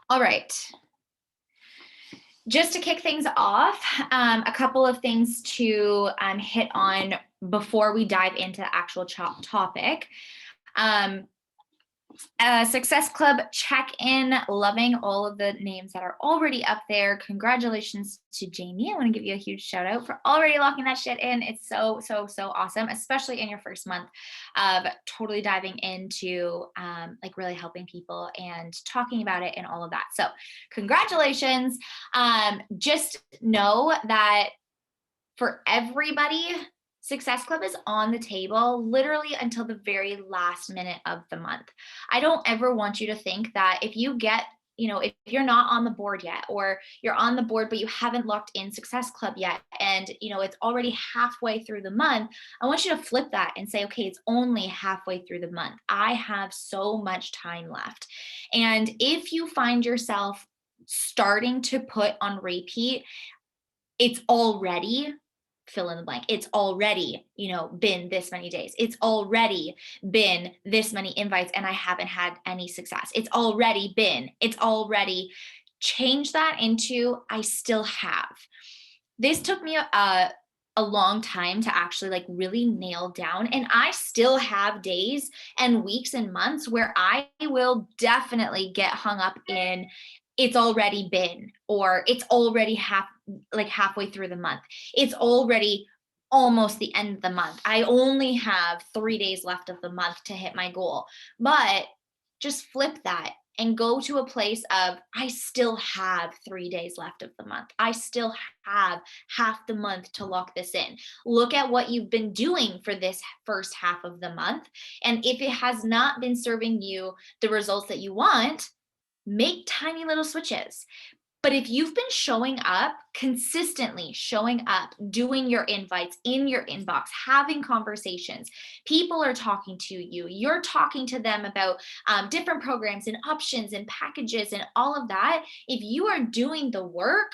All right. Just to kick things off, a couple of things to hit on before we dive into the actual topic. Um, Success Club check-in, loving all of the names that are already up there. Congratulations to Jamie. I want to give you a huge shout out for already locking that shit in. It's so, so, so awesome, especially in your first month of totally diving into like really helping people and talking about it and all of that. So congratulations. Just know that for everybody, Success Club is on the table literally until the very last minute of the month. I don't ever want you to think that if you get, if you're not on the board yet, or you're on the board but you haven't locked in Success Club yet, and it's already halfway through the month, I want you to flip that and say, okay, it's only halfway through the month. I have so much time left. And if you find yourself starting to put on repeat, it's already fill in the blank. It's already, been this many days. It's already been this many invites and I haven't had any success. It's already change that into I still have. This took me a long time to actually like really nail down. And I still have days and weeks and months where I will definitely get hung up in it's already been, or it's already halfway through the month. It's already almost the end of the month. I only have 3 days left of the month to hit my goal. But just flip that and go to a place of I still have 3 days left of the month. I still have half the month to lock this in. Look at what you've been doing for this first half of the month. And if it has not been serving you the results that you want, make tiny little switches. But if you've been showing up, consistently showing up, doing your invites in your inbox, having conversations, people are talking to you, you're talking to them about different programs and options and packages and all of that. If you are doing the work,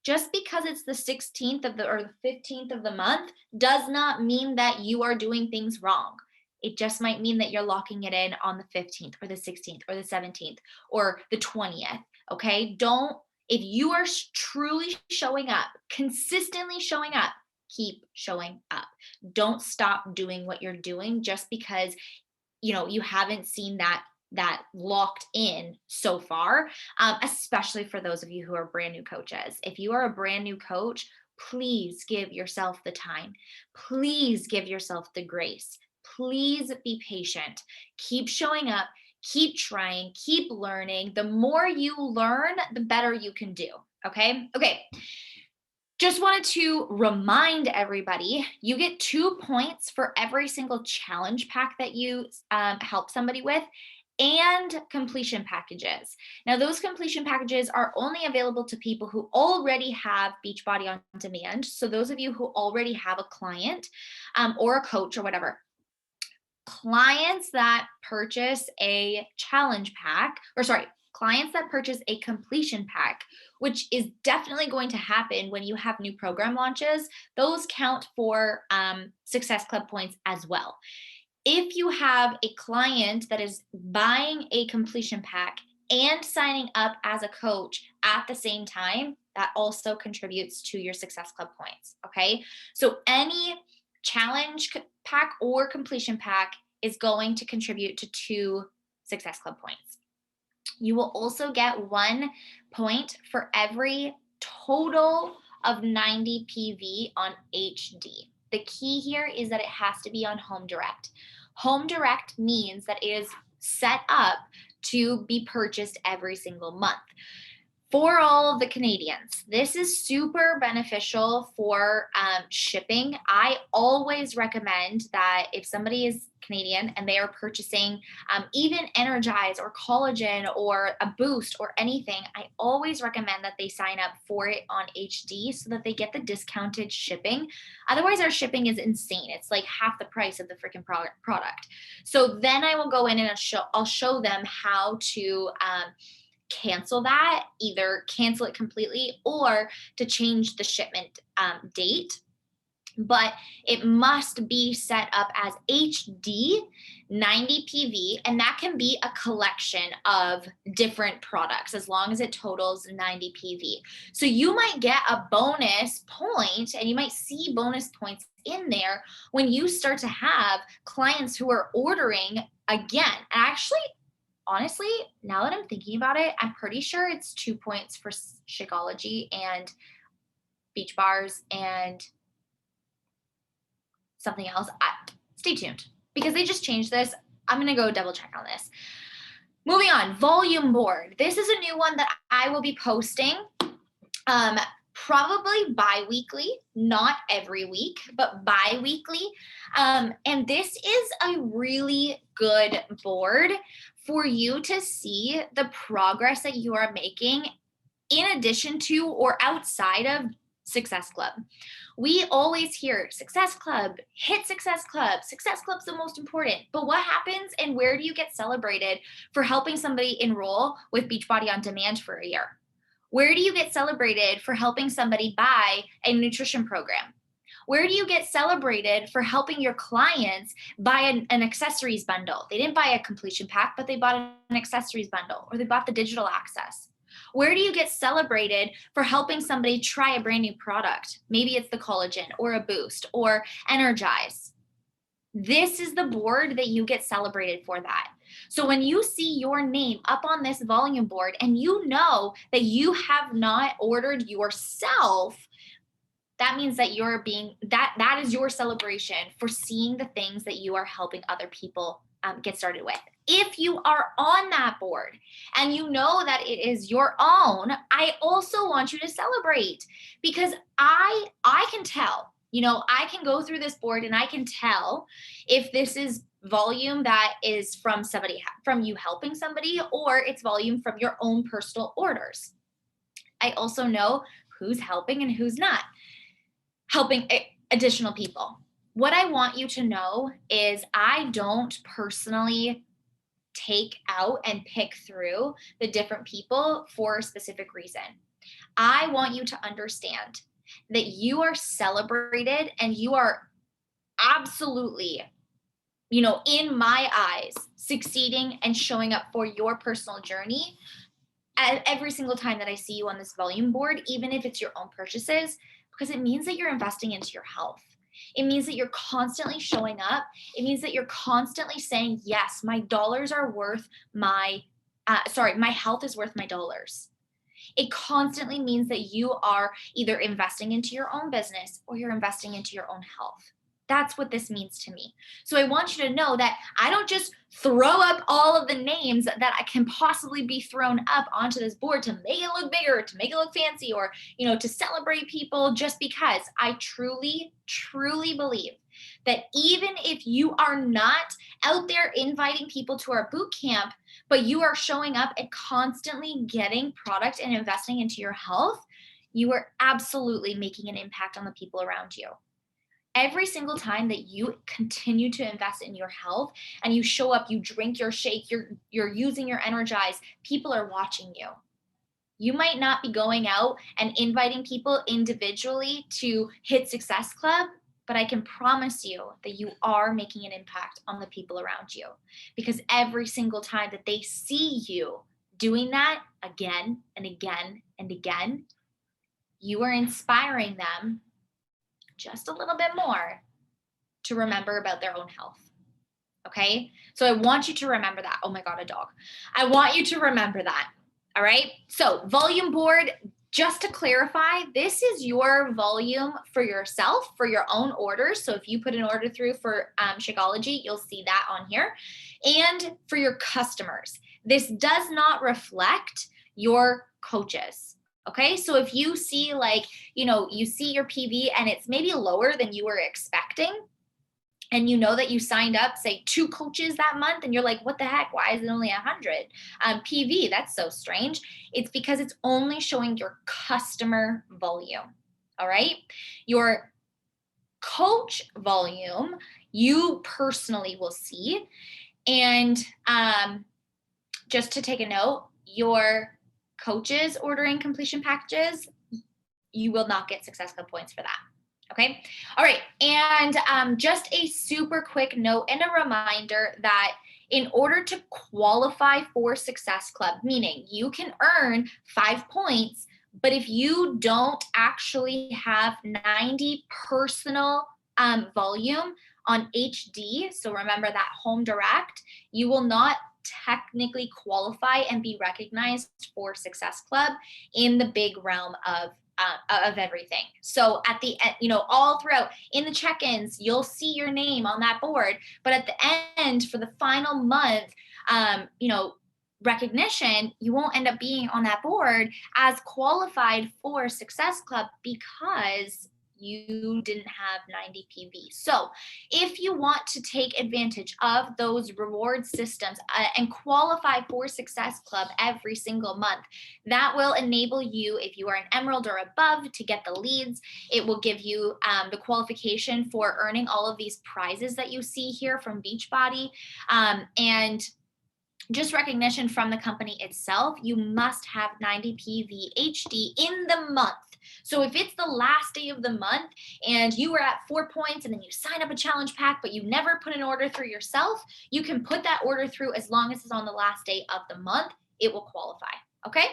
just because it's the 16th or the 15th of the month does not mean that you are doing things wrong. It just might mean that you're locking it in on the 15th or the 16th or the 17th or the 20th. Okay. If you are truly showing up, consistently showing up, keep showing up. Don't stop doing what you're doing just because you haven't seen that locked in so far, especially for those of you who are brand new coaches. If you are a brand new coach, please give yourself the time. Please give yourself the grace. Please be patient. Keep showing up. Keep trying, keep learning. The more you learn, the better you can do. Okay. Just wanted to remind everybody, you get 2 points for every single challenge pack that you help somebody with, and completion packages. Now, those completion packages are only available to people who already have Beachbody on Demand. So those of you who already have a client or a coach or whatever, clients that purchase a challenge pack, clients that purchase a completion pack, which is definitely going to happen when you have new program launches, those count for Success Club points as well. If you have a client that is buying a completion pack and signing up as a coach at the same time, that also contributes to your Success Club points. Okay. So any challenge pack or completion pack is going to contribute to 2 Success Club points. You will also get 1 point for every total of 90 PV on HD. The key here is that it has to be on Home Direct. Home Direct means that it is set up to be purchased every single month. For all of the Canadians, this is super beneficial for shipping. I always recommend that if somebody is Canadian and they are purchasing even Energize or Collagen or a Boost or anything, I always recommend that they sign up for it on HD so that they get the discounted shipping. Otherwise, our shipping is insane. It's like half the price of the freaking product. So then I will go in and I'll show them how to cancel that, either cancel it completely or to change the shipment date. but it must be set up as HD 90 PV, and that can be a collection of different products as long as it totals 90 PV. So you might get a bonus point, and you might see bonus points in there when you start to have clients who are ordering again. Actually, honestly, now that I'm thinking about it, I'm pretty sure it's 2 points for Shakeology and Beach Bars and something else. Stay tuned because they just changed this. I'm going to go double check on this. Moving on, volume board. This is a new one that I will be posting probably bi-weekly, not every week, but bi-weekly. And this is a really good board for you to see the progress that you are making in addition to or outside of Success Club. We always hear Success Club, hit Success Club. Success Club's the most important. But what happens and where do you get celebrated for helping somebody enroll with Beachbody On Demand for a year? Where do you get celebrated for helping somebody buy a nutrition program? Where do you get celebrated for helping your clients buy an accessories bundle? They didn't buy a completion pack, but they bought an accessories bundle, or they bought the digital access. Where do you get celebrated for helping somebody try a brand new product? Maybe it's the collagen or a boost or Energize. This is the board that you get celebrated for that. So when you see your name up on this volume board and you know that you have not ordered yourself, that means that you're being, that is your celebration for seeing the things that you are helping other people get started with. If you are on that board and you know that it is your own, I also want you to celebrate, because I can tell, I can go through this board and I can tell if this is volume that is from you helping somebody, or it's volume from your own personal orders. I also know who's helping and who's not helping additional people. What I want you to know is I don't personally take out and pick through the different people for a specific reason. I want you to understand that you are celebrated and you are absolutely, in my eyes, succeeding and showing up for your personal journey every single time that I see you on this volume board, even if it's your own purchases, because it means that you're investing into your health. It means that you're constantly showing up. It means that you're constantly saying, yes, my dollars are worth my health is worth my dollars. It constantly means that you are either investing into your own business or you're investing into your own health. That's what this means to me. So I want you to know that I don't just throw up all of the names that I can possibly be thrown up onto this board to make it look bigger, to make it look fancy, or, to celebrate people just because. I truly, truly believe that even if you are not out there inviting people to our boot camp, but you are showing up and constantly getting product and investing into your health, you are absolutely making an impact on the people around you. Every single time that you continue to invest in your health and you show up, you drink your shake, you're using your Energize, people are watching you. You might not be going out and inviting people individually to hit Success Club, but I can promise you that you are making an impact on the people around you, because every single time that they see you doing that again and again and again, you are inspiring them just a little bit more to remember about their own health. Okay? So I want you to remember that. Oh my God, a dog. I want you to remember that. All right? So volume board, just to clarify, this is your volume for yourself, for your own orders. So if you put an order through for Shakeology, you'll see that on here. And for your customers, this does not reflect your coaches. Okay, so if you see you see your PV and it's maybe lower than you were expecting, and you know that you signed up, say 2 coaches that month, and you're like, what the heck? Why is it only 100 PV? That's so strange. It's because it's only showing your customer volume. All right, your coach volume, you personally will see. And just to take a note, your coaches ordering completion packages, you will not get Success Club points for that. Okay. All right. And just a super quick note and a reminder that in order to qualify for Success Club, meaning you can earn 5 points, but if you don't actually have 90 personal volume on HD, so remember that home direct, you will not technically qualify and be recognized for Success Club in the big realm of everything. So at the end, all throughout in the check-ins, you'll see your name on that board. But at the end, for the final month, recognition, you won't end up being on that board as qualified for Success Club because you didn't have 90 PV. So if you want to take advantage of those reward systems and qualify for Success Club every single month, that will enable you, if you are an Emerald or above, to get the leads. It will give you the qualification for earning all of these prizes that you see here from Beachbody. And just recognition from the company itself, you must have 90 PV HD in the month. So if it's the last day of the month and you were at 4 points and then you sign up a challenge pack, but you never put an order through yourself, you can put that order through as long as it's on the last day of the month. It will qualify. Okay.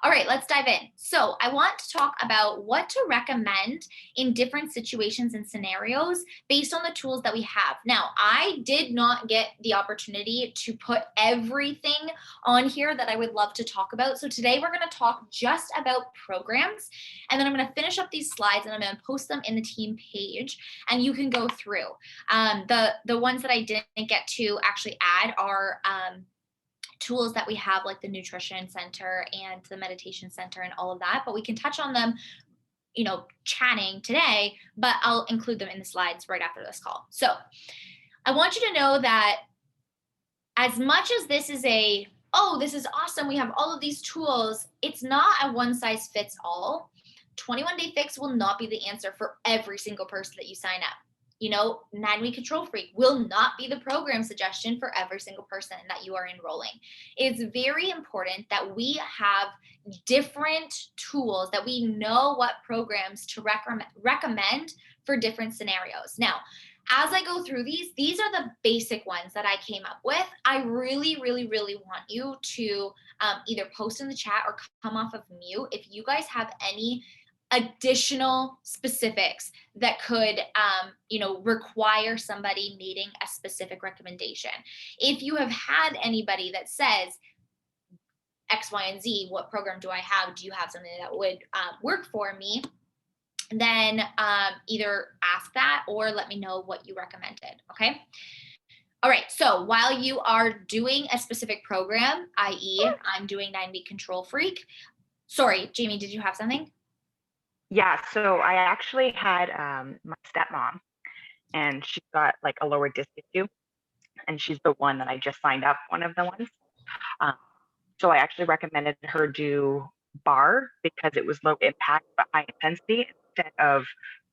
All right, let's dive in. So I want to talk about what to recommend in different situations and scenarios based on the tools that we have. Now, I did not get the opportunity to put everything on here that I would love to talk about. So today we're going to talk just about programs, and then I'm going to finish up these slides and I'm going to post them in the team page, and you can go through. The ones that I didn't get to actually add are tools that we have, like the nutrition center and the meditation center and all of that, but we can touch on them chatting today, but I'll include them in the slides right after this call. So I want you to know that as much as this is this is awesome, we have all of these tools, it's not a one size fits all. 21 Day Fix will not be the answer for every single person that you sign up. 9-Week Control Freak will not be the program suggestion for every single person that you are enrolling. It's very important that we have different tools, that we know what programs to recommend for different scenarios. Now, as I go through these are the basic ones that I came up with. I really, really, really want you to either post in the chat or come off of mute if you guys have any additional specifics that could require somebody needing a specific recommendation. If you have had anybody that says X, Y, and Z, what program do I have? Do you have something that would work for me? Then either ask that or let me know what you recommended. Okay. All right. So while you are doing a specific program, i.e. I'm doing 9-Week Control Freak. Sorry, Jamie, did you have something? Yeah, so I actually had my stepmom, and she's got like a lower disc issue, and she's the one that I just signed up, one of the ones. So I actually recommended her do bar because it was low impact but high intensity instead of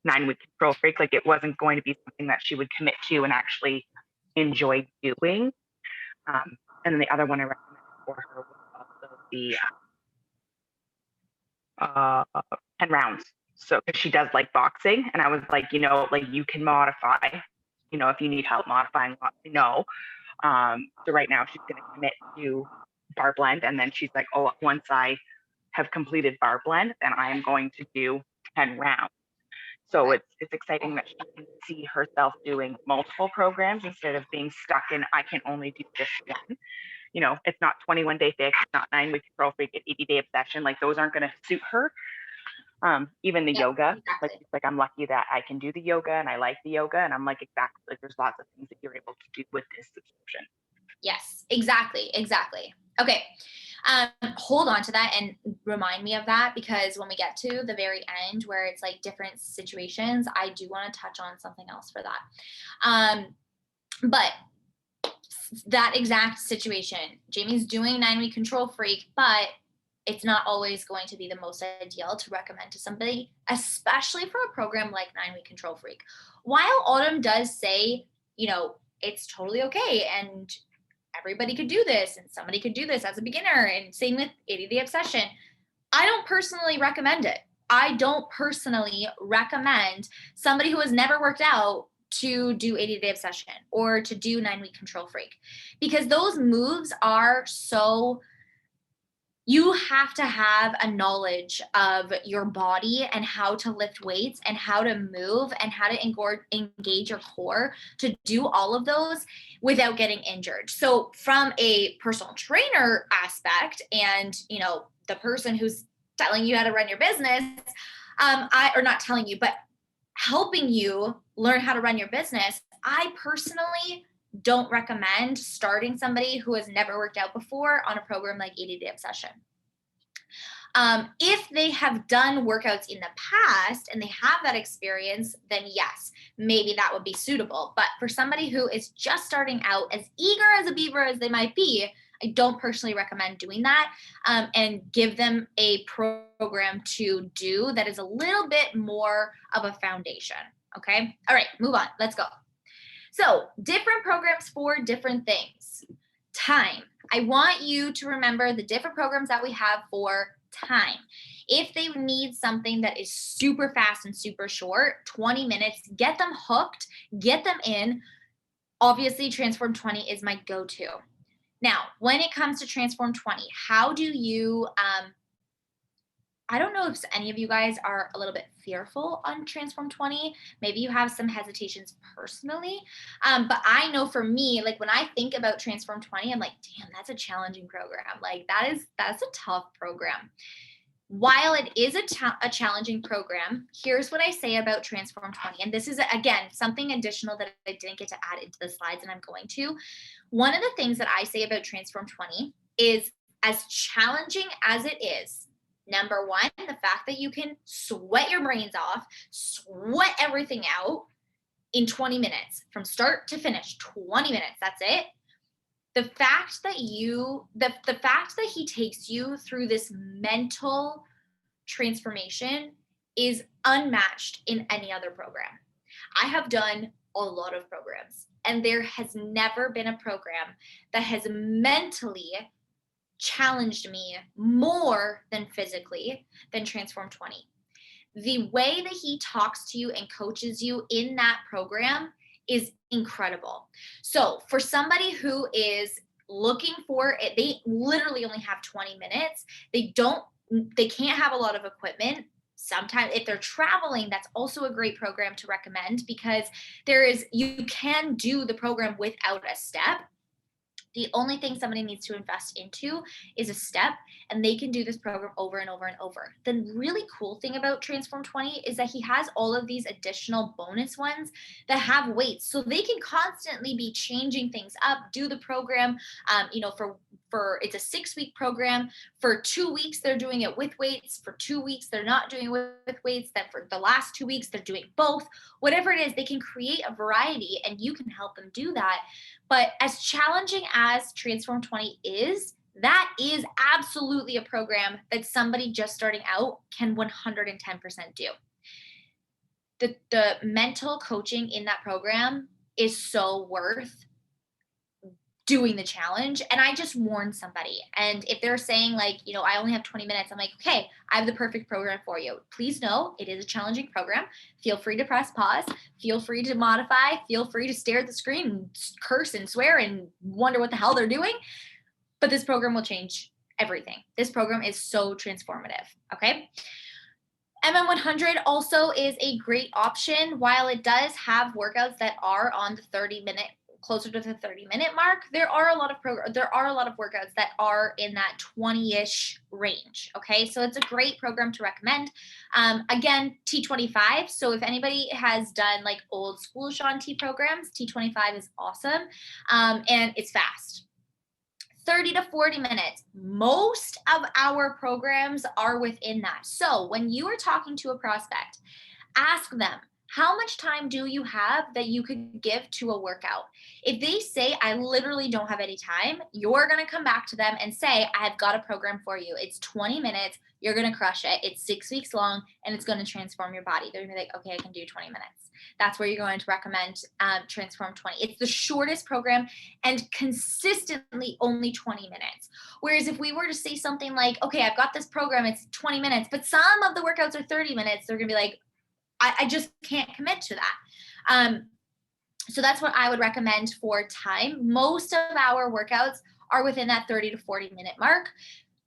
9-Week Control Freak. Like it wasn't going to be something that she would commit to and actually enjoy doing. And then the other one I recommended for her was also the 10 rounds. So, because she does like boxing, and I was like, you can modify, if you need help modifying, no. So right now she's going to commit to bar blend, and then she's like, once I have completed bar blend, then I am going to do 10 rounds. So it's exciting that she can see herself doing multiple programs instead of being stuck in, I can only do this one. It's not 21 Day Fix, it's not 9-Week Control Freak, 80-Day Obsession. Like those aren't going to suit her. Even the yoga, exactly. like I'm lucky that I can do the yoga and I like the yoga, and I'm like, exactly, like there's lots of things that you're able to do with this subscription. Yes, exactly. Okay. Hold on to that and remind me of that, because when we get to the very end where it's like different situations, I do want to touch on something else for that. But that exact situation, Jamie's doing 9-Week Control Freak, but it's not always going to be the most ideal to recommend to somebody, especially for a program like 9-Week Control Freak. While Autumn does say, it's totally okay and everybody could do this and somebody could do this as a beginner, and same with 80-Day Obsession, I don't personally recommend it. I don't personally recommend somebody who has never worked out to do 80-day obsession or to do 9-week control freak, because those moves are so, you have to have a knowledge of your body and how to lift weights and how to move and how to engage your core to do all of those without getting injured. So from a personal trainer aspect, and the person who's telling you how to run your business, or not telling you, but helping you learn how to run your business, I personally don't recommend starting somebody who has never worked out before on a program like 80-day obsession. If they have done workouts in the past and they have that experience, then yes, maybe that would be suitable. But for somebody who is just starting out, as eager as a beaver as they might be, I don't personally recommend doing that, and give them a program to do that is a little bit more of a foundation. Okay. All right, move on. Let's go. So different programs for different things. Time. I want you to remember the different programs that we have for time. If they need something that is super fast and super short, 20 minutes, get them hooked, get them in. Obviously, Transform 20 is my go-to. Now, when it comes to Transform 20, how do you, I don't know if any of you guys are a little bit fearful on Transform 20. Maybe you have some hesitations personally. But I know for me, like when I think about Transform 20, I'm like, damn, that's a challenging program. Like that's a tough program. While it is a challenging program, here's what I say about Transform 20. And this is, again, something additional that I didn't get to add into the slides, and I'm going to. One of the things that I say about Transform 20 is, as challenging as it is, number one, the fact that you can sweat your brains off, sweat everything out in 20 minutes from start to finish, 20 minutes, that's it. The fact that the fact that he takes you through this mental transformation is unmatched in any other program. I have done a lot of programs, and there has never been a program that has mentally challenged me more than physically than Transform 20. The way that he talks to you and coaches you in that program is incredible. So for somebody who is looking for it, they literally only have 20 minutes. They can't have a lot of equipment. Sometimes if they're traveling, that's also a great program to recommend, because you can do the program without a step. The only thing somebody needs to invest into is a step, and they can do this program over and over and over. The really cool thing about Transform 20 is that he has all of these additional bonus ones that have weights. So they can constantly be changing things up, do the program, for it's a 6-week program. For 2 weeks, they're doing it with weights. For 2 weeks, they're not doing it with weights. Then for the last 2 weeks, they're doing both. Whatever it is, they can create a variety, and you can help them do that. But as challenging as Transform 20 is, that is absolutely a program that somebody just starting out can 110% do. The mental coaching in that program is so worth doing the challenge. And I just warn somebody. And if they're saying like, I only have 20 minutes, I'm like, okay, I have the perfect program for you. Please know it is a challenging program. Feel free to press pause. Feel free to modify. Feel free to stare at the screen and curse and swear and wonder what the hell they're doing. But this program will change everything. This program is so transformative. Okay. MM100 also is a great option. While it does have workouts that are on the 30-minute, closer to the 30-minute mark, there are a lot of workouts that are in that 20-ish range. Okay, so it's a great program to recommend. Again, T25. So if anybody has done like old school Shaun T programs, T25 is awesome, and it's fast. 30 to 40 minutes. Most of our programs are within that. So when you are talking to a prospect, ask them, How much time do you have that you could give to a workout? If they say, I literally don't have any time, you're going to come back to them and say, I've got a program for you. It's 20 minutes. You're going to crush it. It's 6 weeks long and it's going to transform your body. They're going to be like, okay, I can do 20 minutes. That's where you're going to recommend Transform 20. It's the shortest program and consistently only 20 minutes. Whereas if we were to say something like, okay, I've got this program, it's 20 minutes, but some of the workouts are 30 minutes, they're going to be like, I just can't commit to that. So that's what I would recommend for time. Most of our workouts are within that 30 to 40-minute mark.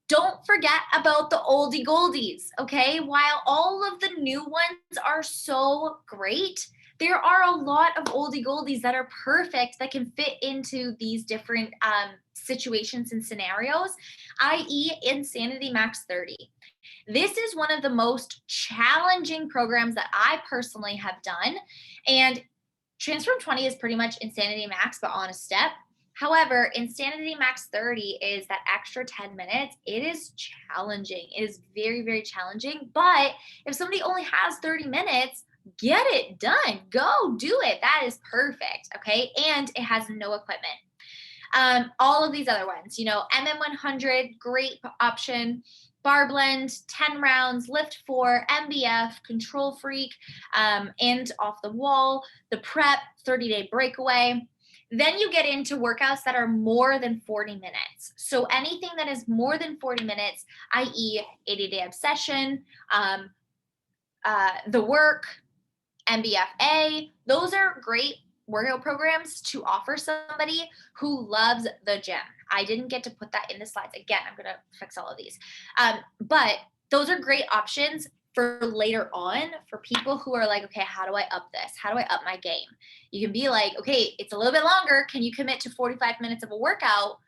Don't forget about the oldie goldies, okay? While all of the new ones are so great, there are a lot of oldie goldies that are perfect that can fit into these different situations and scenarios, i.e. Insanity Max 30. This is one of the most challenging programs that I personally have done. And Transform 20 is pretty much Insanity Max, but on a step. However, Insanity Max 30 is that extra 10 minutes. It is challenging. It is very, very challenging. But if somebody only has 30 minutes, get it done. Go do it. That is perfect. Okay. And it has no equipment. All of these other ones, MM100, great option. Bar blend, 10 rounds, lift 4, MBF, control freak, and off the wall, the prep, 30-day breakaway. Then you get into workouts that are more than 40 minutes. So anything that is more than 40 minutes, i.e. 80-day obsession, the work, MBFA, those are great workout programs to offer somebody who loves the gym. I didn't get to put that in the slides. Again, I'm going to fix all of these. But those are great options for later on for people who are like, okay, how do I up this? How do I up my game? You can be like, okay, it's a little bit longer. Can you commit to 45 minutes of a workout?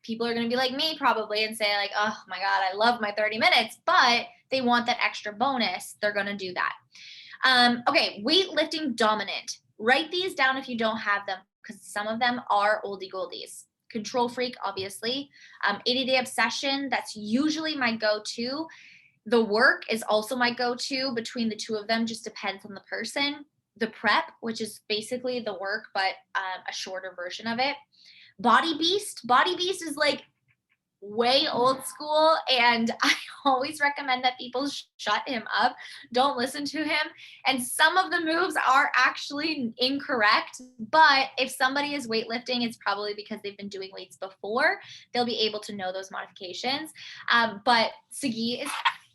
People are going to be like me probably and say like, oh my God, I love my 30 minutes, but they want that extra bonus. They're going to do that. Okay, weightlifting dominant. Write these down if you don't have them because some of them are oldie goldies. Control freak, obviously. 80-day obsession, that's usually my go-to. The work is also my go-to. Between the two of them, just depends on the person. The prep, which is basically the work, but a shorter version of it. Body Beast. Body Beast is like way old school, and I always recommend that people shut him up. Don't listen to him. And some of the moves are actually incorrect, but if somebody is weightlifting, it's probably because they've been doing weights before. They'll be able to know those modifications. But Sagi is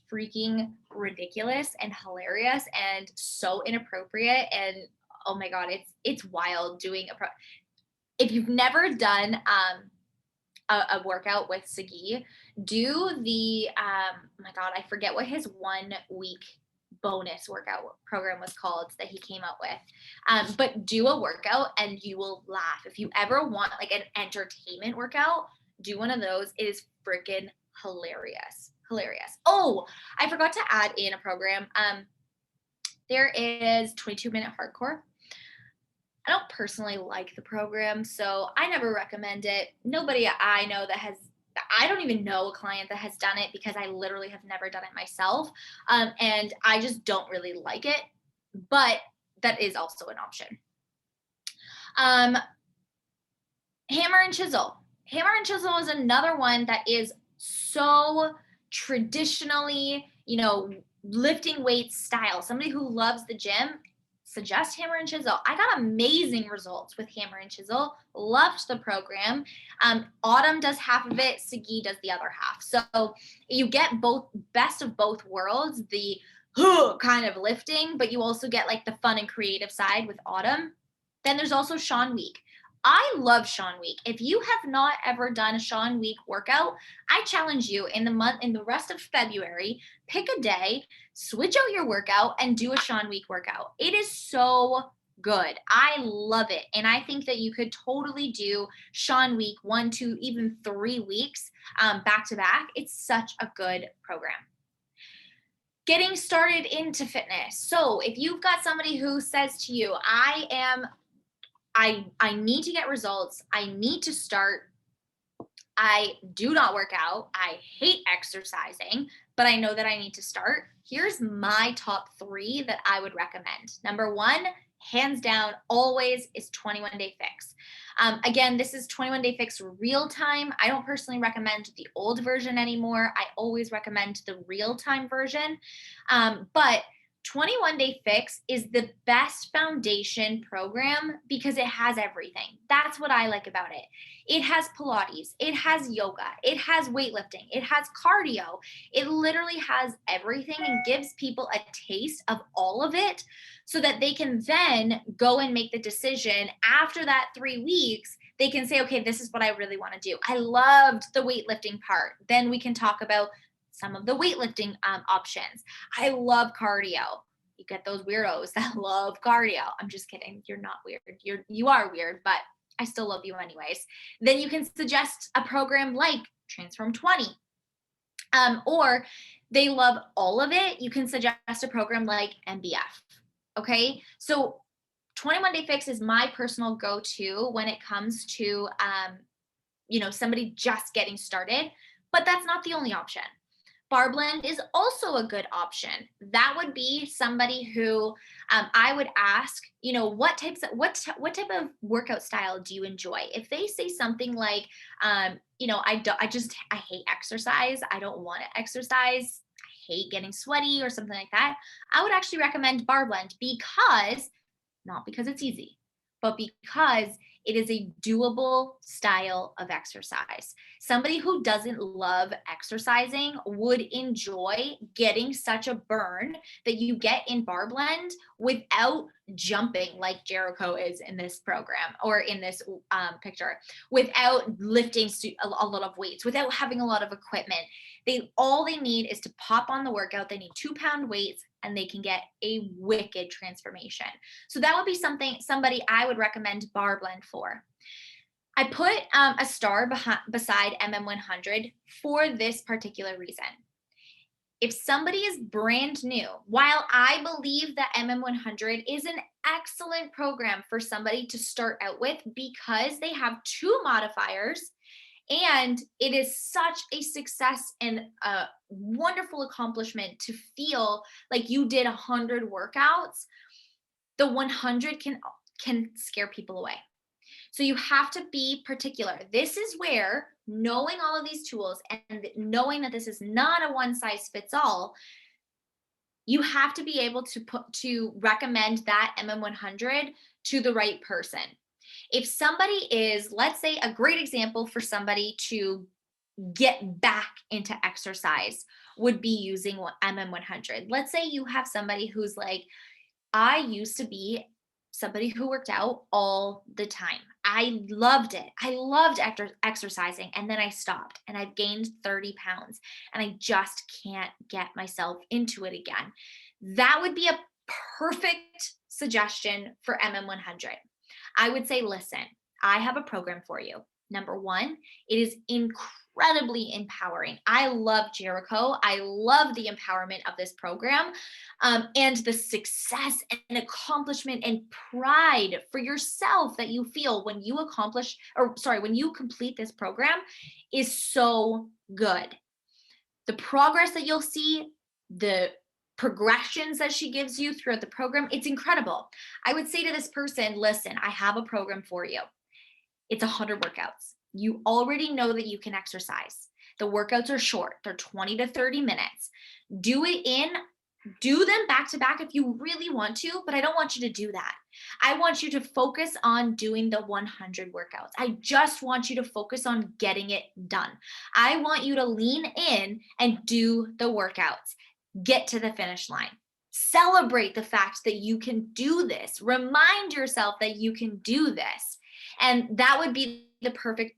freaking ridiculous and hilarious and so inappropriate. And oh my God, it's wild doing if you've never done a workout with Sagi, do the my God, I forget what his 1 week bonus workout program was called that he came up with. But do a workout and you will laugh. If you ever want like an entertainment workout, do one of those. It is freaking hilarious. Hilarious. Oh, I forgot to add in a program. There is 22-minute hardcore. I don't personally like the program, so I never recommend it. Nobody I know I don't even know a client that has done it because I literally have never done it myself. And I just don't really like it, but that is also an option. Hammer and chisel. Hammer and chisel is another one that is so traditionally, lifting weights style. Somebody who loves the gym, suggest Hammer and Chisel. I got amazing results with Hammer and Chisel. Loved the program. Autumn does half of it. Sagi does the other half. So you get both best of both worlds, the kind of lifting, but you also get like the fun and creative side with Autumn. Then there's also Sean Week. I love Sean Week. If you have not ever done a Sean Week workout, I challenge you in the rest of February, pick a day, switch out your workout and do a Sean Week workout. It is so good. I love it. And I think that you could totally do Sean Week 1, 2, even 3 weeks back to back. It's such a good program. Getting started into fitness. So if you've got somebody who says to you, I need to get results, I need to start, I do not work out. I hate exercising, but I know that I need to start. Here's my top 3 that I would recommend. Number 1, hands down, always is 21 Day Fix. Again, this is 21 Day Fix real time. I don't personally recommend the old version anymore. I always recommend the real time version. But 21 Day Fix is the best foundation program because it has everything. That's what I like about it. It has Pilates, it has yoga, it has weightlifting, it has cardio. It literally has everything and gives people a taste of all of it so that they can then go and make the decision after that 3 weeks. They can say, okay, this is what I really want to do. I loved the weightlifting part. Then we can talk about some of the weightlifting options. I love cardio. You get those weirdos that love cardio. I'm just kidding. You're not weird. You are weird, but I still love you anyways. Then you can suggest a program like Transform 20. Or they love all of it. You can suggest a program like MBF. Okay. So 21 Day Fix is my personal go-to when it comes to, somebody just getting started, but that's not the only option. Barblend is also a good option. That would be somebody who I would ask, what type of workout style do you enjoy? If they say something like, I hate exercise. I don't want to exercise. I hate getting sweaty or something like that. I would actually recommend Barblend not because it's easy, but because it is a doable style of exercise. Somebody who doesn't love exercising would enjoy getting such a burn that you get in Barblend without jumping like Jericho is in this program or in this picture, without lifting a lot of weights, without having a lot of equipment. All they need is to pop on the workout. They need 2-pound weights and they can get a wicked transformation. So that would be somebody I would recommend Barblend for. I put a star beside MM100 for this particular reason. If somebody is brand new, while I believe that MM100 is an excellent program for somebody to start out with because they have 2 modifiers and it is such a success and a wonderful accomplishment to feel like you did 100 workouts, the 100 can scare people away. So you have to be particular. This is where knowing all of these tools and knowing that this is not a one size fits all, you have to be able to recommend that MM100 to the right person. If somebody is, let's say, a great example for somebody to get back into exercise would be using MM100. Let's say you have somebody who's like, I used to be somebody who worked out all the time. I loved it. I loved exercising. And then I stopped and I've gained 30 pounds and I just can't get myself into it again. That would be a perfect suggestion for MM100. I would say, listen, I have a program for you. Number 1, it is incredibly empowering. I love Jericho. I love the empowerment of this program and the success and accomplishment and pride for yourself that you feel when you when you complete this program is so good. The progress that you'll see, the progressions that she gives you throughout the program, it's incredible. I would say to this person, listen, I have a program for you. It's 100 workouts. You already know that you can exercise. The workouts are short. They're 20 to 30 minutes. Do them back to back if you really want to, but I don't want you to do that. I want you to focus on doing the 100 workouts. I just want you to focus on getting it done. I want you to lean in and do the workouts. Get to the finish line. Celebrate the fact that you can do this. Remind yourself that you can do this. And that would be the perfect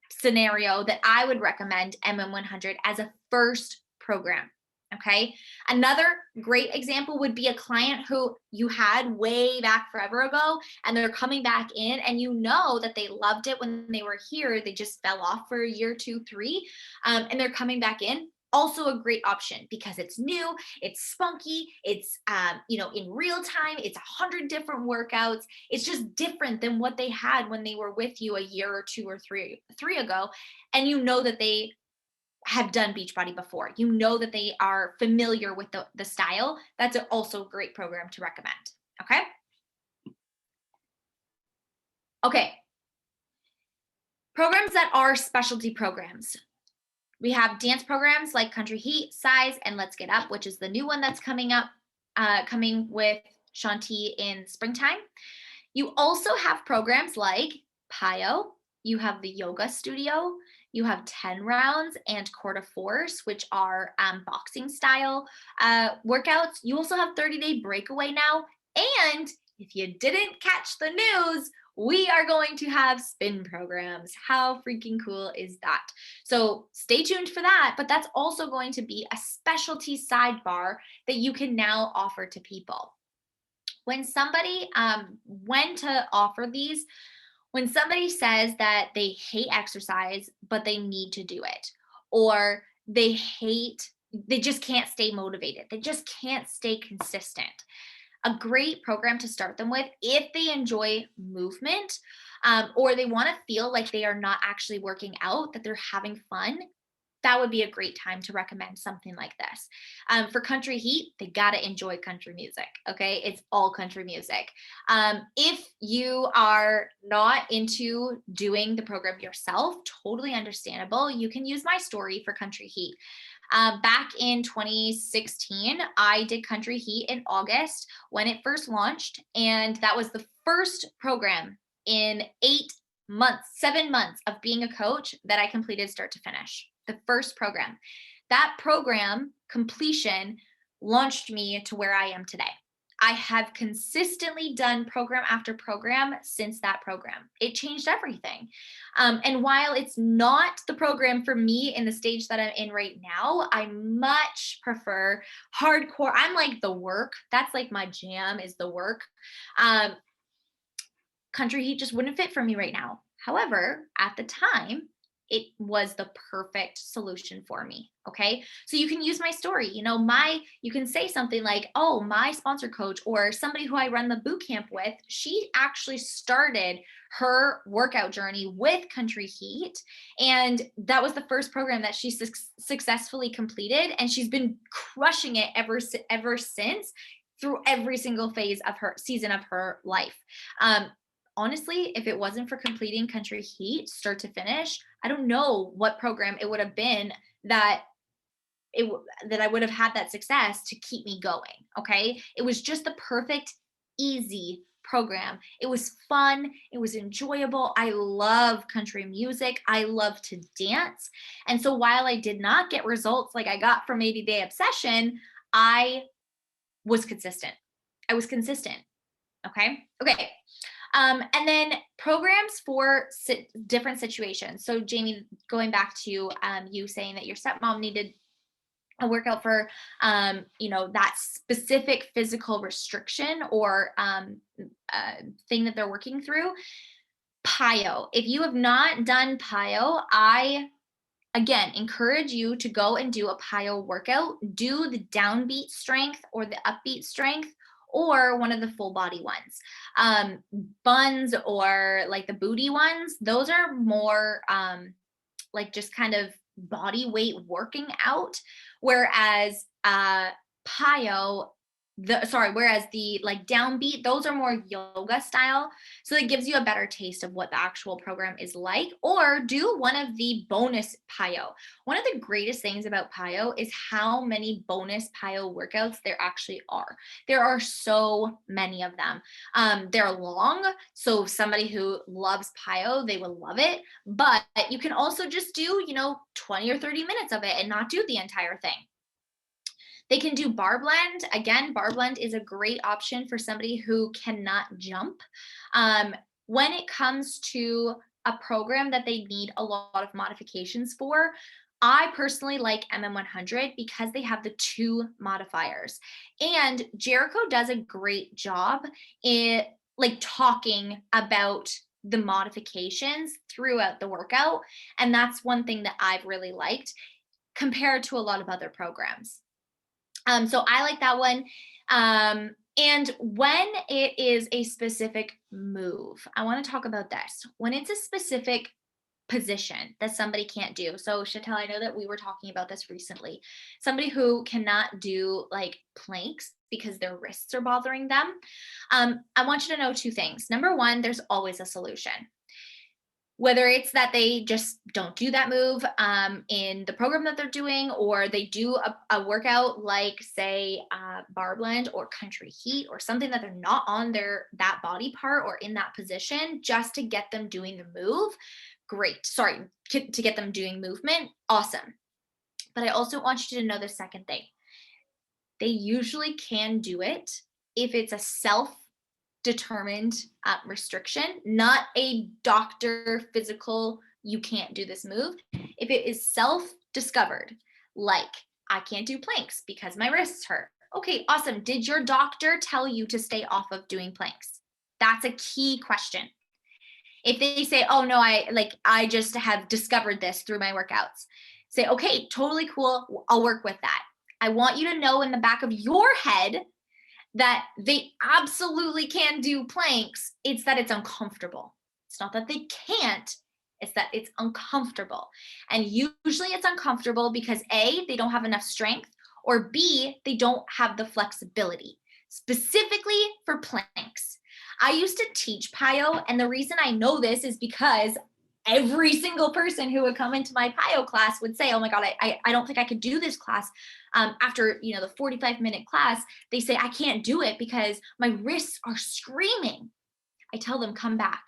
scenario that I would recommend MM100 as a first program. Okay. Another great example would be a client who you had way back forever ago, and they're coming back in, and you know that they loved it when they were here. They just fell off for a year, 2, 3, and they're coming back in. also a great option because it's new, it's spunky, it's in real time, it's 100 different workouts. It's just different than what they had when they were with you a year or two or three ago. And you know that they have done Beachbody before. You know that they are familiar with the style. That's also a great program to recommend. Okay. Okay. Programs that are specialty programs. We have dance programs like Country Heat, Size, and Let's Get Up, which is the new one that's coming up, coming with Shanti in springtime. You also have programs like PiYo. You have the Yoga Studio. You have 10 rounds and Core de Force, which are boxing style workouts. You also have 30-day breakaway now. And if you didn't catch the news, we are going to have spin programs. How freaking cool is that? So stay tuned for that, but that's also going to be a specialty sidebar that you can now offer to people. When somebody, when to offer these, when somebody says that they hate exercise, but they need to do it, or they just can't stay motivated, they just can't stay consistent. A great program to start them with, if they enjoy movement, or they want to feel like they are not actually working out, that they're having fun, that would be a great time to recommend something like this. For Country Heat, they got to enjoy country music. Okay. It's all country music. If you are not into doing the program yourself, totally understandable. You can use my story for Country Heat. Back in 2016, I did Country Heat in August when it first launched. And that was the first program in 7 months of being a coach that I completed start to finish. The first program. That program completion launched me to where I am today. I have consistently done program after program since that program. It changed everything. And while it's not the program for me in the stage that I'm in right now, I much prefer hardcore. I'm like the work. That's like my jam is the work. Country Heat just wouldn't fit for me right now. However, at the time, it was the perfect solution for me. Okay. So you can use my story, you can say something like, oh, my sponsor coach or somebody who I run the boot camp with, she actually started her workout journey with Country Heat. And that was the first program that she successfully completed. And she's been crushing it ever since through every single phase of her season of her life. Honestly, if it wasn't for completing Country Heat start to finish, I don't know what program it would have been that I would have had that success to keep me going. Okay. It was just the perfect, easy program. It was fun. It was enjoyable. I love country music. I love to dance. And so while I did not get results like I got from 80 Day Obsession, I was consistent. Okay. Okay. And then programs for different situations. So Jamie, going back to you saying that your stepmom needed a workout for, that specific physical restriction or thing that they're working through. PiYo. If you have not done PiYo, I again encourage you to go and do a PiYo workout. Do the downbeat strength or the upbeat strength, or one of the full body ones. Buns or like the booty ones, those are more like just kind of body weight working out. Whereas PiYo, whereas the like downbeat, those are more yoga style. So it gives you a better taste of what the actual program is like. Or do one of the bonus PiYo. One of the greatest things about PiYo is how many bonus PiYo workouts there actually are. There are so many of them. They're long, so somebody who loves PiYo, they will love it. But you can also just do 20 or 30 minutes of it and not do the entire thing. They can do bar blend. Again, bar blend is a great option for somebody who cannot jump. When it comes to a program that they need a lot of modifications for, I personally like MM100 because they have the 2 modifiers. And Jericho does a great job in like talking about the modifications throughout the workout. And that's one thing that I've really liked. compared to a lot of other programs. So I like that one. And when it is a specific move, I want to talk about this. When it's a specific position that somebody can't do. So Chantel, I know that we were talking about this recently. Somebody who cannot do like planks because their wrists are bothering them. I want you to know two things. Number one, there's always a solution. Whether it's that they just don't do that move in the program that they're doing, or they do a workout like say bar blend or country heat or something that they're not on that body part or in that position just to get them doing the move. Great. Sorry, to get them doing movement. Awesome. But I also want you to know the second thing. They usually can do it if it's a self-determined restriction, not a doctor physical, you can't do this move. If it is self-discovered, like I can't do planks because my wrists hurt. Okay, awesome. Did your doctor tell you to stay off of doing planks? That's a key question. If they say, oh no, I just have discovered this through my workouts, say, okay, totally cool. I'll work with that. I want you to know in the back of your head that they absolutely can do planks. It's that it's uncomfortable. It's not that they can't, it's that it's uncomfortable. And usually it's uncomfortable because A, they don't have enough strength, or B, they don't have the flexibility, specifically for planks. I used to teach PiYo, and the reason I know this is because every single person who would come into my PiYo class would say, oh my God, I don't think I could do this class. After, the 45-minute class, they say, I can't do it because my wrists are screaming. I tell them, come back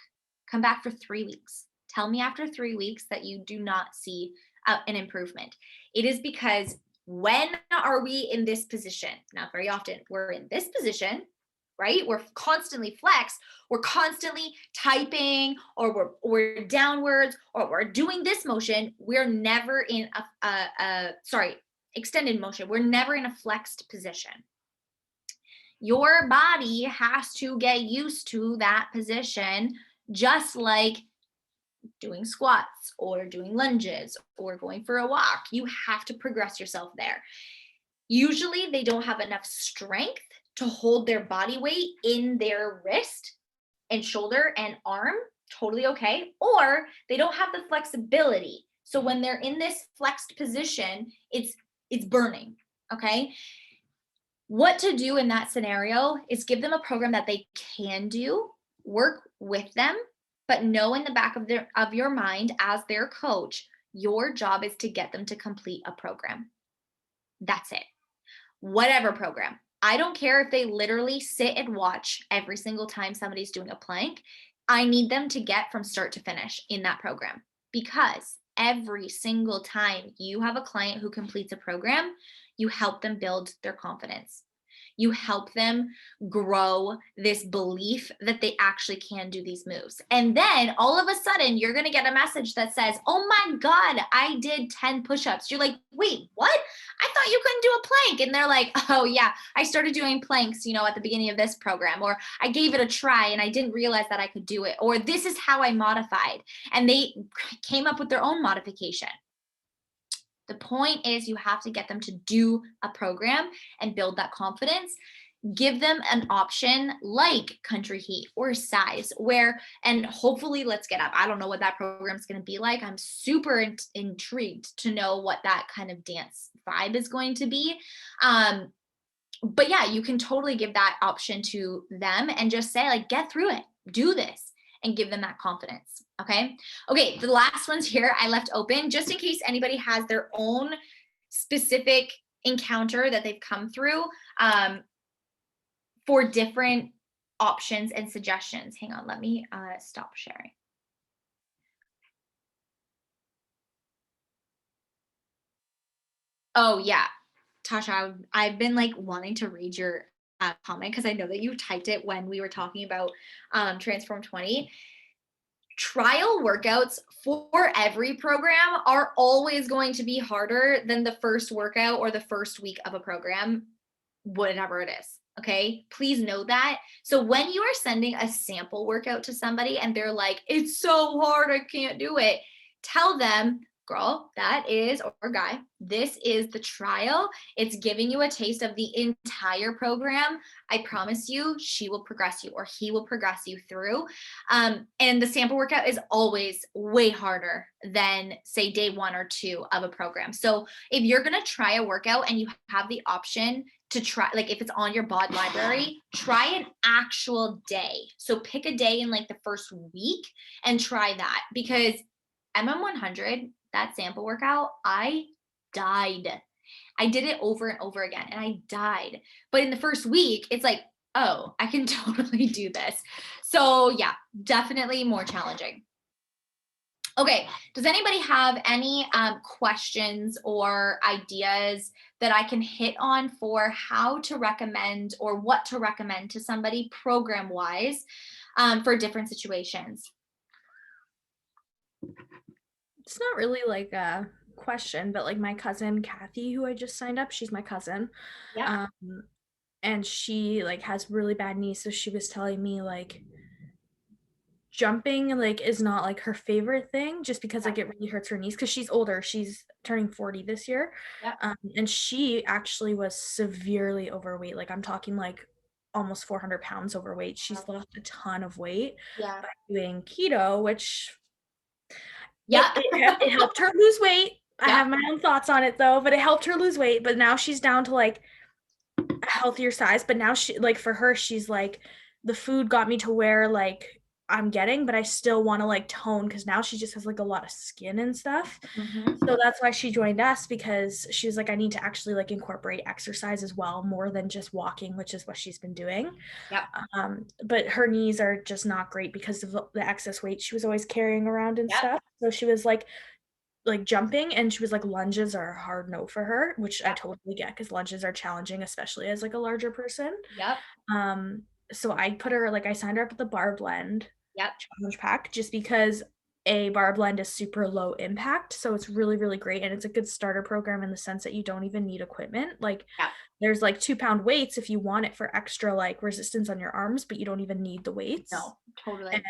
for 3 weeks. Tell me after 3 weeks that you do not see an improvement. It is because when are we in this position? Not very often. We're in this position, right? We're constantly flexed. We're constantly typing, or we're downwards, or we're doing this motion. We're never in extended motion. We're never in a flexed position. Your body has to get used to that position, just like doing squats or doing lunges or going for a walk. You have to progress yourself there. Usually they don't have enough strength to hold their body weight in their wrist and shoulder and arm. Totally okay. Or they don't have the flexibility. So when they're in this flexed position, it's burning. Okay. What to do in that scenario is give them a program that they can do, work with them, but know in the back of your mind as their coach, your job is to get them to complete a program. That's it. Whatever program. I don't care if they literally sit and watch every single time somebody's doing a plank. I need them to get from start to finish in that program, because every single time you have a client who completes a program, you help them build their confidence. You help them grow this belief that they actually can do these moves. And then all of a sudden, you're going to get a message that says, oh my God, I did 10 push-ups. You're like, wait, what? I thought you couldn't do a plank. And they're like, oh yeah, I started doing planks, at the beginning of this program, or I gave it a try and I didn't realize that I could do it, or this is how I modified. And they came up with their own modification. The point is you have to get them to do a program and build that confidence. Give them an option like Country Heat or Size, and hopefully Let's Get Up. I don't know what that program is going to be like. I'm super intrigued to know what that kind of dance vibe is going to be. But yeah, you can totally give that option to them and just say, like, get through it, do this, and give them that confidence. Okay, the last ones here I left open just in case anybody has their own specific encounter that they've come through for different options and suggestions. Hang on, let me stop sharing. Oh yeah, Tasha, I've been like wanting to read your comment because I know that you typed it when we were talking about Transform 20. Trial workouts for every program are always going to be harder than the first workout or the first week of a program, whatever it is. Okay, please know that. So when you are sending a sample workout to somebody and they're like, it's so hard, I can't do it, tell them, girl, that is, or guy, this is the trial. It's giving you a taste of the entire program. I promise you, she will progress you or he will progress you through. And the sample workout is always way harder than, say, day 1 or 2 of a program. So if you're going to try a workout and you have the option to try, like if it's on your bod library, try an actual day. So pick a day in like the first week and try that, because MM100, that sample workout, I died. I did it over and over again and I died. But in the first week, it's like, oh, I can totally do this. So yeah, definitely more challenging. Okay, does anybody have any questions or ideas that I can hit on for how to recommend or what to recommend to somebody program wise for different situations? It's not really like a question, but like my cousin Kathy, who I just signed up, she's my cousin. Yeah. And she like has really bad knees, so she was telling me like jumping like is not like her favorite thing, just because like it really hurts her knees, because she's older, she's turning 40 this year. Yeah. And she actually was severely overweight, like I'm talking like almost 400 pounds overweight. She's lost a ton of weight Yeah. by doing keto, which Yeah. it helped her lose weight. I Yeah. have my own thoughts on it though, but it helped her lose weight. But now she's down to like a healthier size. But now she, like, for her, she's like, the food got me to where like I'm getting, but I still want to like tone, because now she just has like a lot of skin and stuff. So that's why she joined us, because she was like, I need to actually like incorporate exercise as well, more than just walking, which is what she's been doing. Yep. But her knees are just not great because of the excess weight she was always carrying around and stuff. So she was like jumping, and she was like, lunges are a hard no for her, which I totally get, because lunges are challenging, especially as like a larger person. Yep. So I put her, like, I signed her up with the Bar Blend Yep. challenge pack, just because a Bar Blend is super low impact, so it's really, really great, and it's a good starter program in the sense that you don't even need equipment. Like, there's like 2-pound weights if you want it for extra like resistance on your arms, but you don't even need the weights. No, totally. And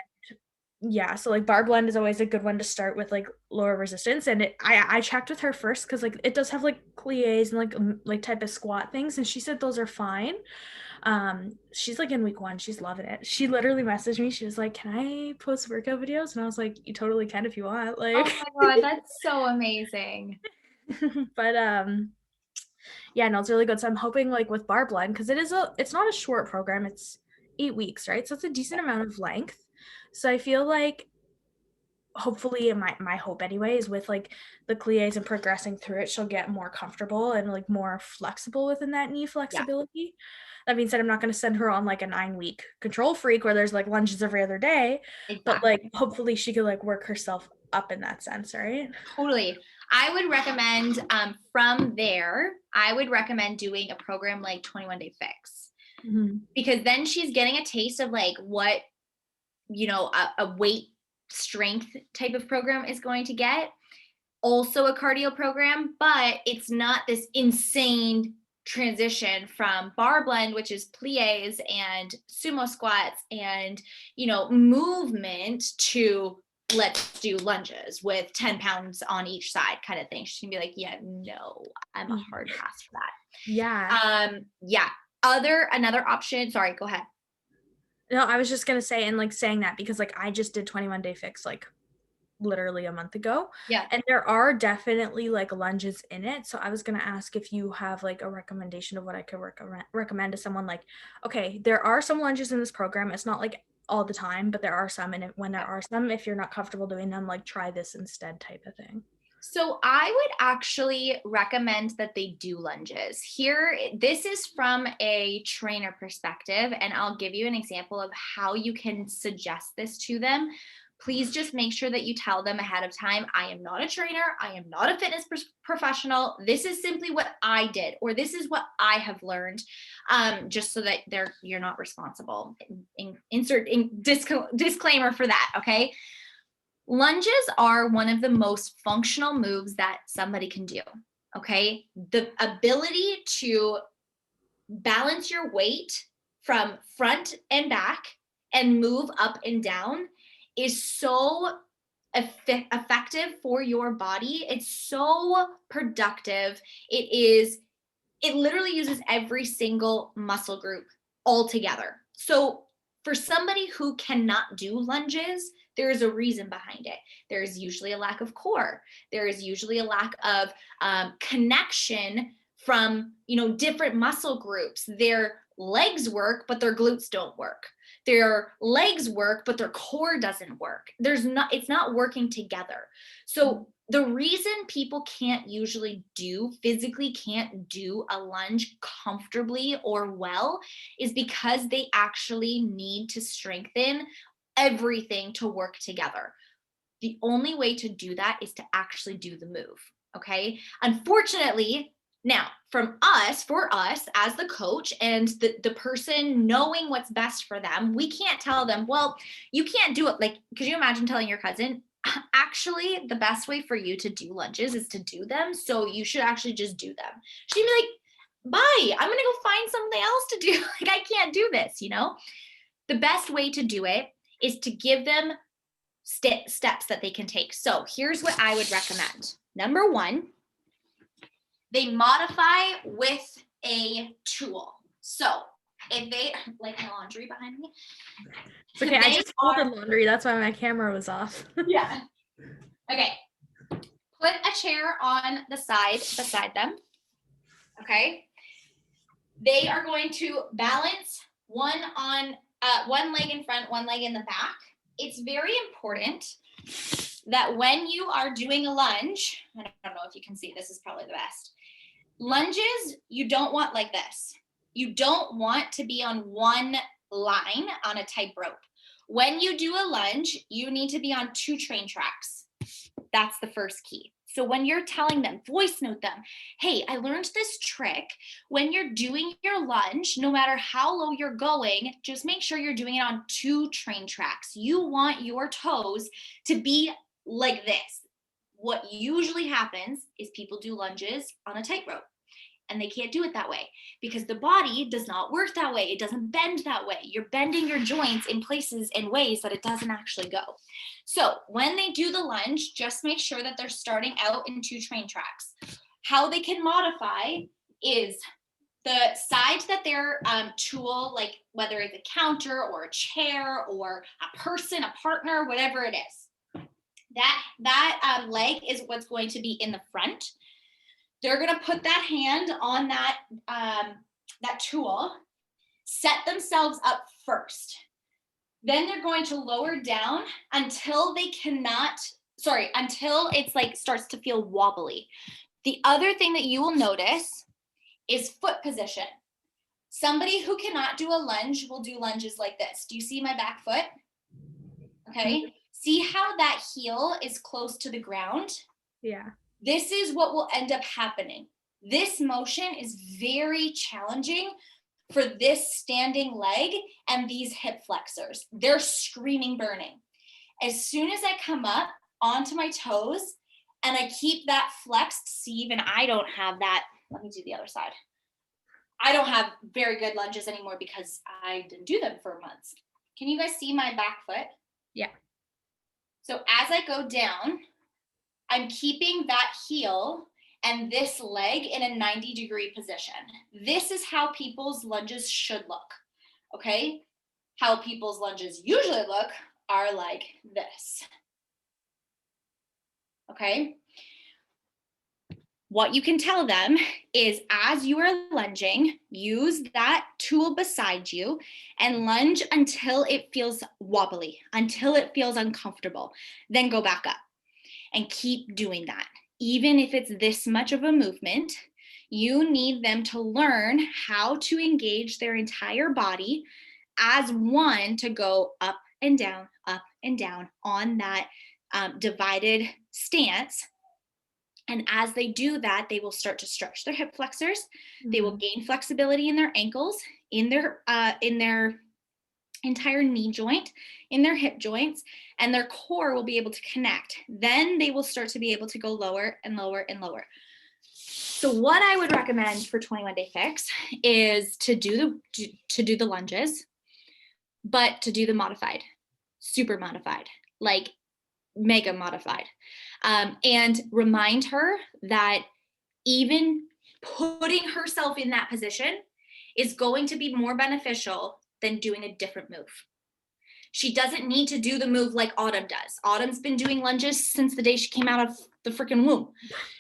yeah, so like Bar Blend is always a good one to start with, like lower resistance. And I checked with her first, because like it does have like plies and like type of squat things, and she said those are fine. She's like in week 1, she's loving it. She literally messaged me, she was like, can I post workout videos? And I was like, you totally can if you want. Like, oh my god, that's so amazing. But yeah, no, it's really good. So I'm hoping like with Bar Blend, because it's not a short program, it's 8 weeks, right? So it's a decent amount of length. So I feel like hopefully, my hope anyway is with like the plies and progressing through it, she'll get more comfortable and like more flexible within that knee flexibility. That being said, I'm not going to send her on like a 9-week control freak where there's like lunges every other day, but like hopefully she could like work herself up in that sense, right? Totally. I would recommend from there, I would recommend doing a program like 21 Day Fix, because then she's getting a taste of like what, a weight strength type of program is going to get. Also a cardio program, but it's not this insane transition from Bar Blend, which is plies and sumo squats and, movement, to let's do lunges with 10 pounds on each side kind of thing. She can be like, yeah, no, I'm a hard pass for that. Yeah. Yeah. Another option. Sorry, go ahead. No, I was just going to say, and like saying that because like I just did 21 Day Fix like literally a month ago. Yeah. And there are definitely like lunges in it. So I was going to ask if you have like a recommendation of what I could recommend to someone. Like, okay, there are some lunges in this program. It's not like all the time, but there are some. And when there are some, if you're not comfortable doing them, like try this instead type of thing. So I would actually recommend that they do lunges. Here, this is from a trainer perspective, and I'll give you an example of how you can suggest this to them. Please just make sure that you tell them ahead of time, I am not a trainer, I am not a fitness professional. This is simply what I did, or this is what I have learned, just so that you're not responsible. Insert disclaimer for that, okay? Lunges are one of the most functional moves that somebody can do, okay? The ability to balance your weight from front and back and move up and down is so effective for your body. It's so productive. It literally uses every single muscle group all together. So for somebody who cannot do lunges, there is a reason behind it. There is usually a lack of core. There is usually a lack of connection from, different muscle groups. Their legs work, but their glutes don't work. Their legs work, but their core doesn't work. It's not working together. So the reason people physically can't do a lunge comfortably or well is because they actually need to strengthen everything to work together. The only way to do that is to actually do the move. Okay. Unfortunately, now for us as the coach and the person knowing what's best for them, we can't tell them, well, you can't do it. Like, could you imagine telling your cousin, actually, the best way for you to do lunges is to do them. So you should actually just do them. She'd be like, bye, I'm going to go find something else to do. Like, I can't do this, The best way to do it is to give them steps that they can take. So here's what I would recommend. Number one, they modify with a tool. So if they, like my laundry behind me. It's okay, I just folded laundry. That's why my camera was off. Yeah. Okay. Put a chair on the side beside them. Okay. They are going to balance one leg in front, one leg in the back. It's very important that when you are doing a lunge, I don't know if you can see, this is probably the best. Lunges, you don't want like this. You don't want to be on one line on a tightrope. When you do a lunge, you need to be on 2 train tracks. That's the first key. So when you're telling them, voice note them, hey, I learned this trick. When you're doing your lunge, no matter how low you're going, just make sure you're doing it on 2 train tracks. You want your toes to be like this. What usually happens is people do lunges on a tightrope. And they can't do it that way because the body does not work that way. It doesn't bend that way. You're bending your joints in places and ways that it doesn't actually go. So when they do the lunge, just make sure that they're starting out in 2 train tracks. How they can modify is the side that their tool, like whether it's a counter or a chair or a person, a partner, whatever it is, that leg is what's going to be in the front. They're going to put that hand on that tool, set themselves up first. Then they're going to lower down until it's like starts to feel wobbly. The other thing that you will notice is foot position. Somebody who cannot do a lunge will do lunges like this. Do you see my back foot? Okay. See how that heel is close to the ground? Yeah. This is what will end up happening. This motion is very challenging for this standing leg and these hip flexors. They're screaming burning. As soon as I come up onto my toes and I keep that flexed, see, even I don't have that. Let me do the other side. I don't have very good lunges anymore because I didn't do them for months. Can you guys see my back foot? Yeah. So as I go down, I'm keeping that heel and this leg in a 90-degree position. This is how people's lunges should look, okay? How people's lunges usually look are like this, okay? What you can tell them is as you are lunging, use that tool beside you and lunge until it feels wobbly, until it feels uncomfortable. Then go back up. And keep doing that. Even if it's this much of a movement, you need them to learn how to engage their entire body as one to go up and down on that divided stance. And as they do that, they will start to stretch their hip flexors. Mm-hmm. They will gain flexibility in their ankles, in their entire knee joint, in their hip joints, and their core will be able to connect. Then they will start to be able to go lower and lower and lower. So what I would recommend for 21 Day Fix is to do the lunges, but to do the modified, super modified. Like mega modified. And remind her that even putting herself in that position is going to be more beneficial than doing a different move. She doesn't need to do the move like Autumn does. Autumn's been doing lunges since the day she came out of the freaking womb.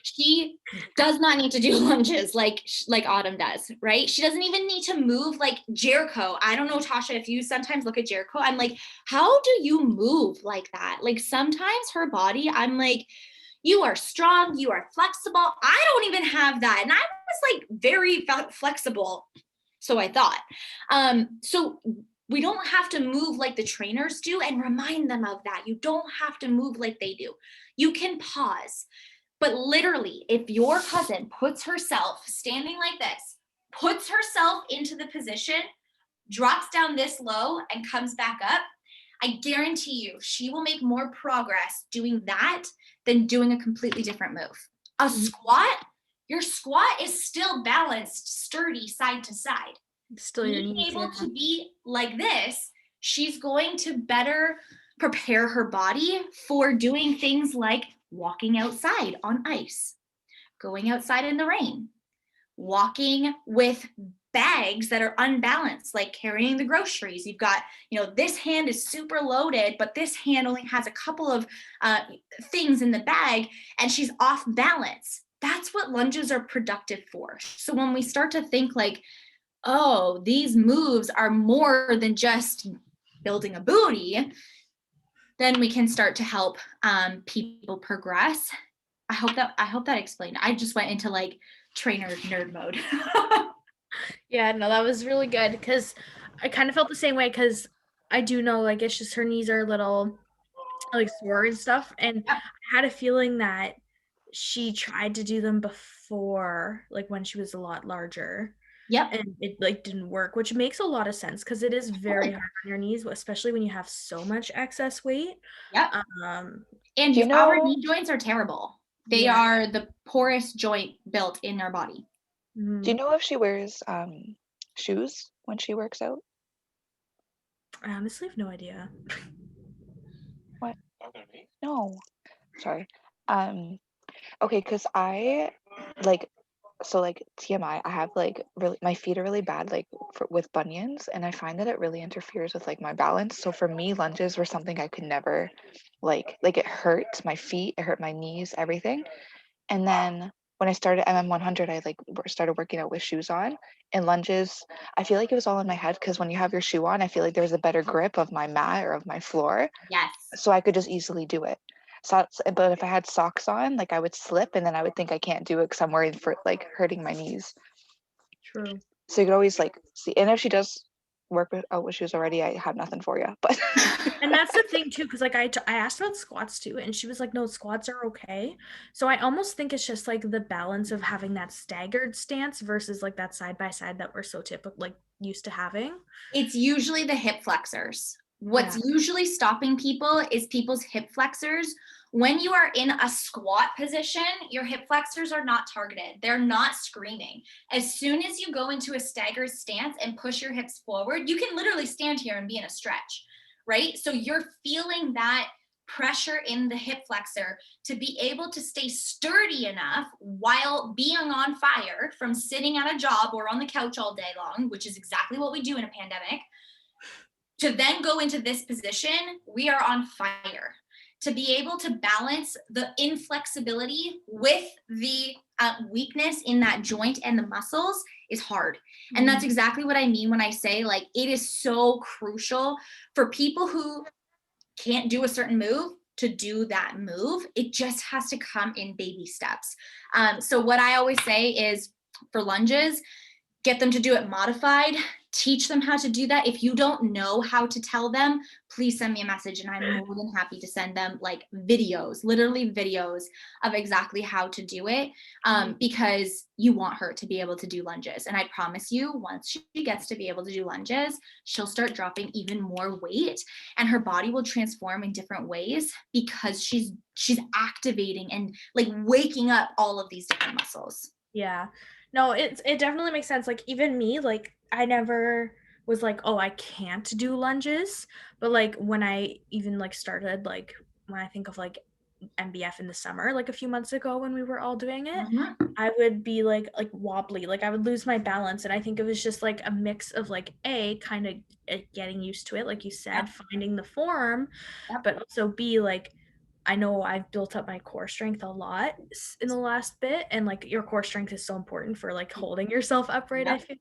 She does not need to do lunges like Autumn does, right? She doesn't even need to move like Jericho. I don't know, Tasha, if you sometimes look at Jericho, I'm like, how do you move like that? Like sometimes her body, I'm like, you are strong, you are flexible. I don't even have that. And I was like very flexible. So I thought. So we don't have to move like the trainers do, and remind them of that. You don't have to move like they do. You can pause. But literally, if your cousin puts herself standing like this, puts herself into the position, drops down this low and comes back up, I guarantee you she will make more progress doing that than doing a completely different move. A squat, your squat is still balanced, sturdy side to side. Still your Being knees, able yeah. to be like this, she's going to better prepare her body for doing things like walking outside on ice, going outside in the rain, walking with bags that are unbalanced, like carrying the groceries. You've got, this hand is super loaded, but this hand only has a couple of things in the bag and she's off balance. That's what lunges are productive for. So when we start to think like, oh, these moves are more than just building a booty, then we can start to help people progress. I hope that explained. I just went into like trainer nerd mode. Yeah, no, that was really good because I kind of felt the same way because I do know like it's just her knees are a little like sore and stuff. And Yep. I had a feeling that she tried to do them before, like when she was a lot larger. Yep. And it like didn't work, which makes a lot of sense because it is very hard on your knees, especially when you have so much excess weight. Yep. Um, And our knee joints are terrible. They are the poorest joint built in our body. Do you know if she wears shoes when she works out? I honestly have no idea. What? No. Sorry. Okay, because I like TMI, I have like really my feet are really bad with bunions, and I find that it really interferes with like my balance. So for me, lunges were something I could never like it hurt my feet, it hurt my knees, everything. And then when I started MM100, I started working out with shoes on, and lunges, I feel like it was all in my head because when you have your shoe on, I feel like there was a better grip of my mat or of my floor. Yes. So I could just easily do it. So, but if I had socks on, like I would slip and then I would think I can't do it because I'm worried for like hurting my knees. True. So you could always like see, and if she does work with shoes already, I have nothing for you. But and that's the thing too, because like I asked about squats too, and she was like, no, squats are okay. So I almost think it's just like the balance of having that staggered stance versus like that side by side that we're so typical like used to having. It's usually the hip flexors. What's usually stopping people is people's hip flexors. When you are in a squat position, your hip flexors are not targeted. They're not screaming. As soon as you go into a staggered stance and push your hips forward, you can literally stand here and be in a stretch, right? So you're feeling that pressure in the hip flexor to be able to stay sturdy enough while being on fire from sitting at a job or on the couch all day long, which is exactly what we do in a pandemic. To then go into this position, we are on fire. To be able to balance the inflexibility with the weakness in that joint and the muscles is hard. Mm-hmm. And that's exactly what I mean when I say like it is so crucial for people who can't do a certain move to do that move. It just has to come in baby steps. So what I always say is for lunges, get them to do it modified, teach them how to do that. If you don't know how to tell them, please send me a message and I'm more than happy to send them like videos, literally videos of exactly how to do it, because you want her to be able to do lunges. And I promise you, once she gets to be able to do lunges, she'll start dropping even more weight and her body will transform in different ways because she's activating and like waking up all of these different muscles. Yeah. No, it definitely makes sense. Like even me, like I never was like, oh, I can't do lunges. But like when I even like started like when I think of like MBF in the summer, like a few months ago when we were all doing it, Mhm. I would be like wobbly, like I would lose my balance. And I think it was just like a mix of like kind of getting used to it, like you said, finding the form, Yep. but also B, like I know I've built up my core strength a lot in the last bit, and like your core strength is so important for like holding yourself upright, I feel.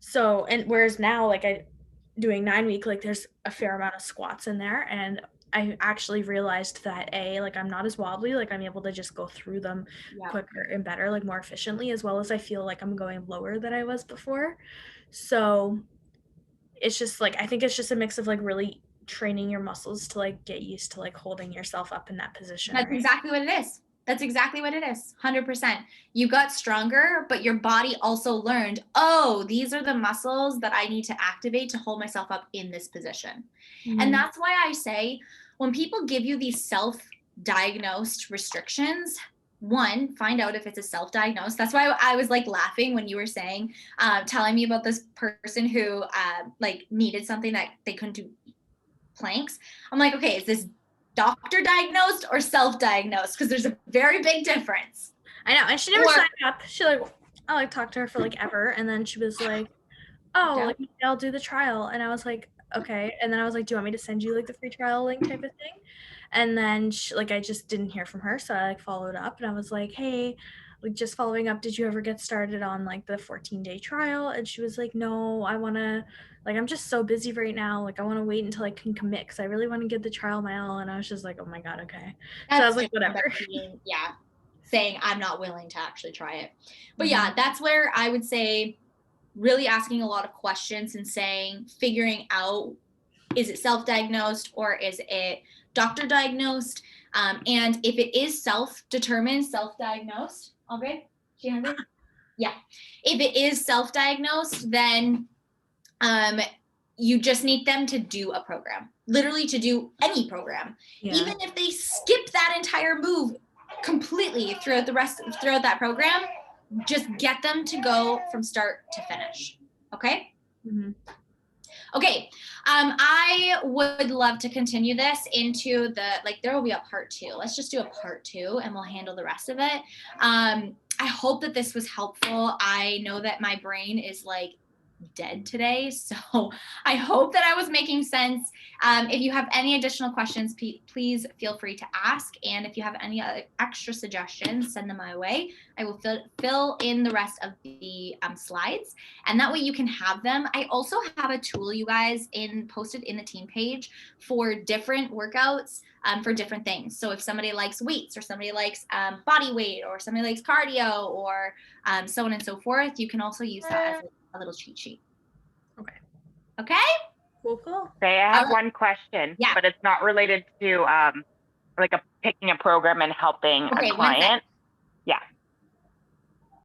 So, and whereas now, like I doing 9-week, like there's a fair amount of squats in there, and I actually realized that like I'm not as wobbly, like I'm able to just go through them quicker and better, like more efficiently, as well as I feel like I'm going lower than I was before. So it's just like, I think it's just a mix of like really training your muscles to like get used to like holding yourself up in that position. That's right? exactly what it is. That's exactly what it is. 100%. You got stronger, but your body also learned, oh, these are the muscles that I need to activate to hold myself up in this position. And that's why I say when people give you these self-diagnosed restrictions, one, find out if it's a self-diagnosed. That's why I was like laughing when you were saying, telling me about this person who like needed something that they couldn't do planks. I'm like, okay, is this doctor diagnosed or self-diagnosed? Because there's a very big difference. I know. And she never signed up. She like, I like talked to her for like ever. And then she was like, oh, like I'll do the trial. And I was like, okay. And then I was like, do you want me to send you like the free trial link type of thing? And then she, like I just didn't hear from her. So I like followed up and I was like, hey, like just following up, did you ever get started on like the 14-day trial? And she was like, no, I want to, like, I'm just so busy right now. Like I want to wait until I can commit because I really want to give the trial my all. And I was just like, oh my God, okay. So I was like, whatever. Saying I'm not willing to actually try it. But yeah, that's where I would say really asking a lot of questions and saying, figuring out, is it self-diagnosed or is it doctor diagnosed? And if it is self-determined, self-diagnosed, okay, she has it? Yeah. If it is self-diagnosed, then you just need them to do a program, literally to do any program. Even if they skip that entire move completely throughout that program, just get them to go from start to finish. Okay. Okay. I would love to continue this into there will be a part 2. Let's just do a part 2 and we'll handle the rest of it. I hope that this was helpful. I know that my brain is like dead today, so I hope that I was making sense. If you have any additional questions, please feel free to ask, and if you have any other extra suggestions, send them my way. I will fill in the rest of the slides, and that way you can have them. I also have a tool, you guys, posted in the team page for different workouts for different things. So if somebody likes weights, or somebody likes body weight, or somebody likes cardio, or so on and so forth, you can also use that as a little cheat sheet. Okay. Cool. Okay, I have one question, but it's not related to like picking a program and helping a client.